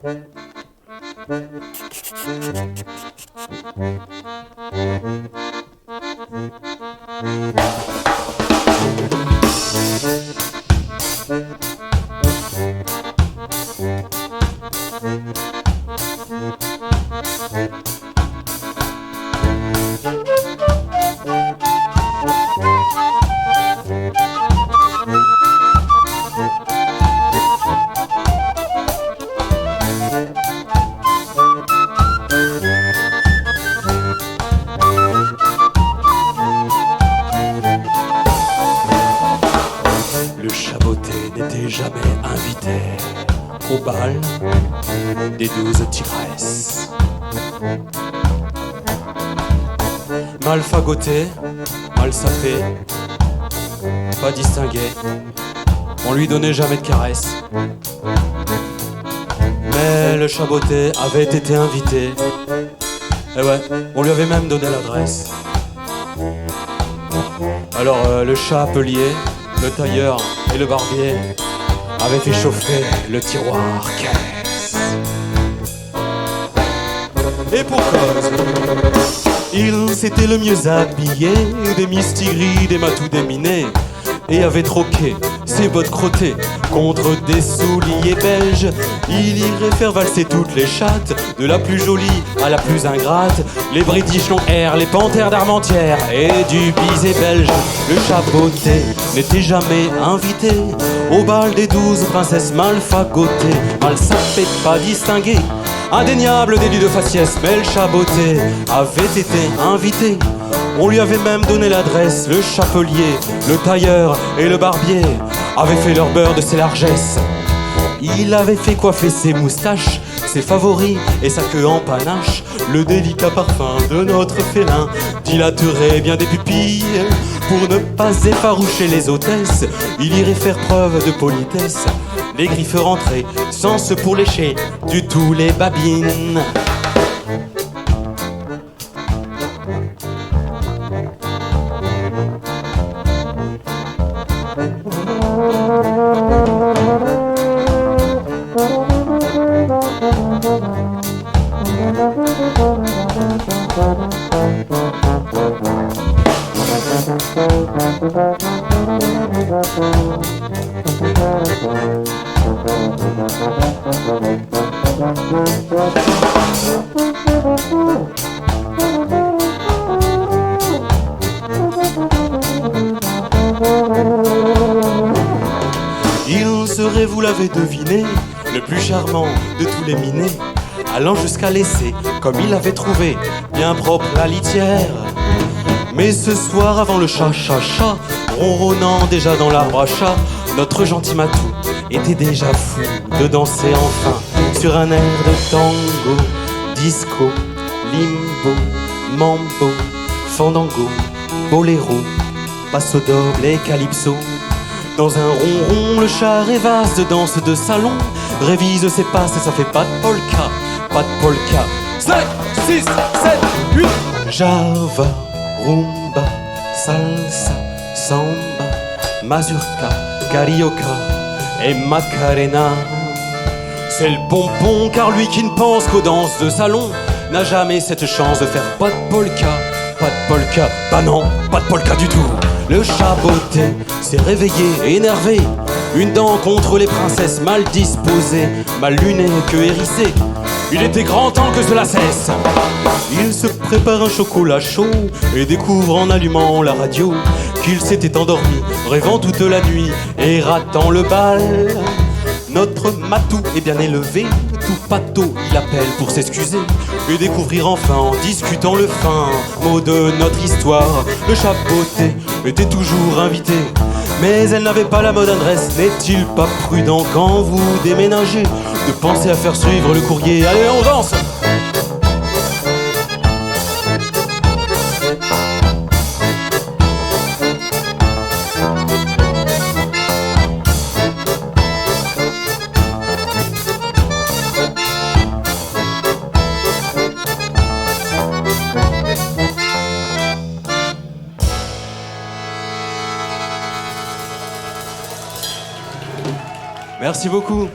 Le chaboté n'était jamais invité au bal des 12 tigresses. Mal fagoté, mal sapé, pas distingué, on lui donnait jamais de caresses. Mais le chaboté avait été invité, et ouais, on lui avait même donné l'adresse. Alors le chapelier, le tailleur et le barbier avaient fait chauffer le tiroir caisse. Et pour cause, il s'était le mieux habillé, des mistigris, des matous déminés, et avait troqué ses bottes crottées contre des souliers belges. Il irait faire valser toutes les chattes, de la plus jolie à la plus ingrate, les British Long Hair, les panthères d'Armentières et du bisé belge. Le chaboté n'était jamais invité au bal des 12 princesses mal fagotées, mal sapées, pas distinguées, indéniable délit de faciès. Mais le chaboté avait été invité, on lui avait même donné l'adresse. Le chapelier, le tailleur et le barbier avaient fait leur beurre de ses largesses. Il avait fait coiffer ses moustaches, ses favoris et sa queue en panache. Le délicat parfum de notre félin dilaterait bien des pupilles. Pour ne pas effaroucher les hôtesses, il irait faire preuve de politesse, les griffes rentrées sans se pour lécher du tout les babines. Il serait, vous l'avez deviné, le plus charmant de tous les minés, allant jusqu'à laisser, comme il avait trouvé, bien propre la litière. Mais ce soir, avant le cha-cha-cha, ronronnant déjà dans l'arbre à chat, notre gentil matou était déjà fou de danser enfin sur un air de tango, disco, limbo, mambo, fandango, boléro, passo doble et calypso. Dans un ronron, le chat rêvasse de danse de salon, révise ses passes et ça fait pas de polka, pas de polka. 5, 6, 7, 8. Java, rumba, salsa, samba, mazurka, carioca et macarena. C'est le bonbon, car lui qui ne pense qu'aux danses de salon n'a jamais cette chance de faire pas de polka, pas de polka. Bah non, pas de polka du tout. Le chaboté s'est réveillé, énervé, une dent contre les princesses mal disposées, mal lunées, que hérissées. Il était grand temps que cela cesse. Il se prépare un chocolat chaud et découvre en allumant la radio qu'il s'était endormi, rêvant toute la nuit et ratant le bal. Notre matou est bien élevé, tout pâteau il appelle pour s'excuser et découvrir enfin en discutant le fin mot de notre histoire. Le chaboté était toujours invité, mais elle n'avait pas la bonne adresse. N'est-il pas prudent quand vous déménagez de penser à faire suivre le courrier? Allez, on danse! Merci beaucoup.